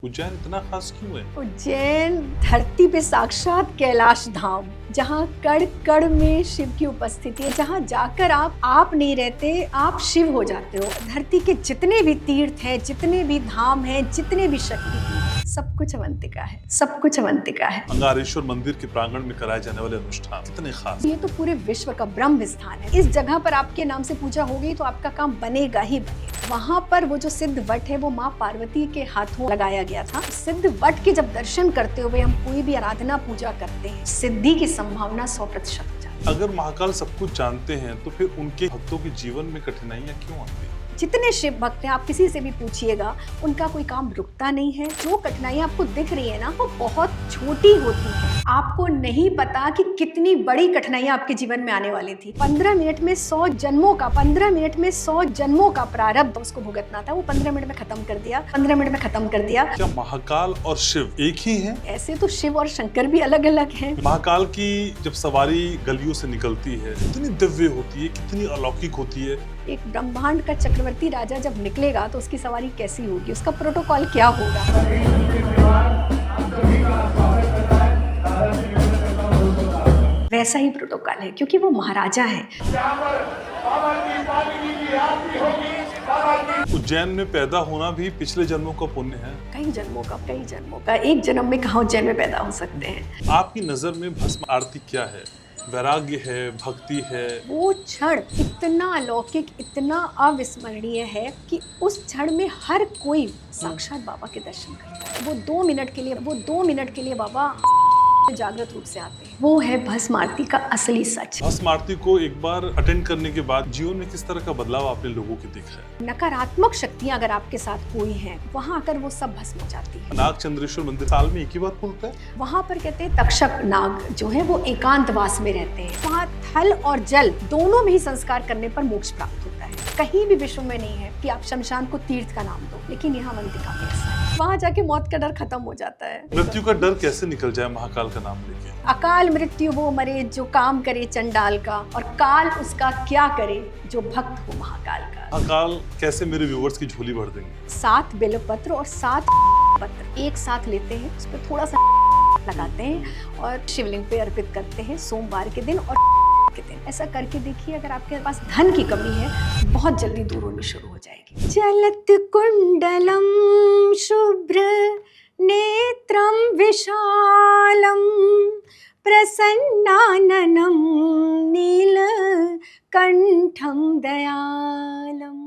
उज्जैन इतना खास क्यों है? उज्जैन धरती पे साक्षात कैलाश धाम, जहाँ कण कण में शिव की उपस्थिति है, जहाँ जाकर आप नहीं रहते, आप शिव हो जाते हो। धरती के जितने भी तीर्थ हैं, जितने भी धाम हैं, जितने भी शक्तिपीठ हैं, सब कुछ अवंतिका है, सब कुछ अवंतिका है। अंगारेश्वर मंदिर के प्रांगण में कराए जाने वाले अनुष्ठान कितने खास? ये तो पूरे विश्व का ब्रह्म स्थान है। इस जगह पर आपके नाम से पूजा होगी तो आपका काम बनेगा ही बनेगा। वहाँ पर वो जो सिद्ध वट है वो माँ पार्वती के हाथों लगाया गया था। सिद्ध वट के जब दर्शन करते हुए हम कोई भी आराधना पूजा करते हैं, सिद्धि की संभावना 100% अगर महाकाल सब कुछ जानते हैं तो फिर उनके भक्तों के जीवन में कठिनाइयाँ क्यों आती हैं? जितने शिव भक्त हैं, आप किसी से भी पूछिएगा, उनका कोई काम रुकता नहीं है। जो कठिनाइयां आपको दिख रही है ना, वो बहुत छोटी होती है। आपको नहीं पता कि कितनी बड़ी कठिनाइयां आपके जीवन में आने वाली थी। 15 मिनट में 100 जन्मों का 15 मिनट में 100 जन्मों का प्रारब्ध उसको भुगतना था, वो 15 मिनट में खत्म कर दिया। 15 मिनट में खत्म कर दिया। क्या महाकाल और शिव एक ही हैं? ऐसे तो शिव और शंकर भी अलग अलग हैं। महाकाल की जब सवारी गलियों से निकलती है, कितनी दिव्य होती है, कितनी अलौकिक होती है। एक ब्रह्मांड का चक्रवर्ती राजा जब निकलेगा तो उसकी सवारी कैसी होगी, उसका प्रोटोकॉल क्या होगा। वैसा ही प्रोटोकॉल है, क्योंकि वो महाराजा है। उज्जैन में पैदा होना भी पिछले जन्मों का पुण्य है। कई जन्मों का एक जन्म में कहाँ उज्जैन में पैदा हो सकते हैं। आपकी नजर में भस्म आरती क्या है? वैराग्य है, भक्ति है? वो क्षण इतना अलौकिक, इतना अविस्मरणीय है कि उस क्षण में हर कोई साक्षात बाबा के दर्शन करता है। वो 2 मिनट के लिए बाबा जागृत रूप से आते हैं। वो है भस्म आरती का असली सच। भस्म आरती को एक बार अटेंड करने के बाद जीवन में किस तरह का बदलाव आपने लोगों के देखा है? नकारात्मक शक्तियां अगर आपके साथ कोई हैं, वहां आकर वो सब भस्म हो जाती है। नाग चंद्रेश्वर मंदिर साल में एक ही बार खुलता है। वहाँ पर कहते हैं तक्षक नाग जो है वो एकांतवास में रहते हैं। वहाँ थल और जल दोनों में ही संस्कार करने पर मोक्ष प्राप्त होता है। कहीं भी विश्व में नहीं है कि आप शमशान को तीर्थ का नाम दो, लेकिन यहाँ अवंतिका में ऐसा है। वहाँ जाके मौत का डर खत्म हो जाता है। मृत्यु का डर कैसे निकल जाए महाकाल का नाम लेके? अकाल मृत्यु वो मरे जो काम करे चंडाल का, और काल उसका क्या करे जो भक्त हो महाकाल का। महाकाल कैसे मेरे व्यूवर्स की झोली भर देंगे? 7 बेलपत्र और 7 पत्र एक साथ लेते हैं, उस पर थोड़ा सा लगाते हैं और शिवलिंग पे अर्पित करते हैं सोमवार के दिन और के दिन। ऐसा करके देखिए, अगर आपके पास धन की कमी है, बहुत जल्दी दूर होनी शुरू हो जाएगी। चलत कुंडलम शुभ्र नेत्रम विशालम प्रसन्नाननम नीलकंठम दयालम।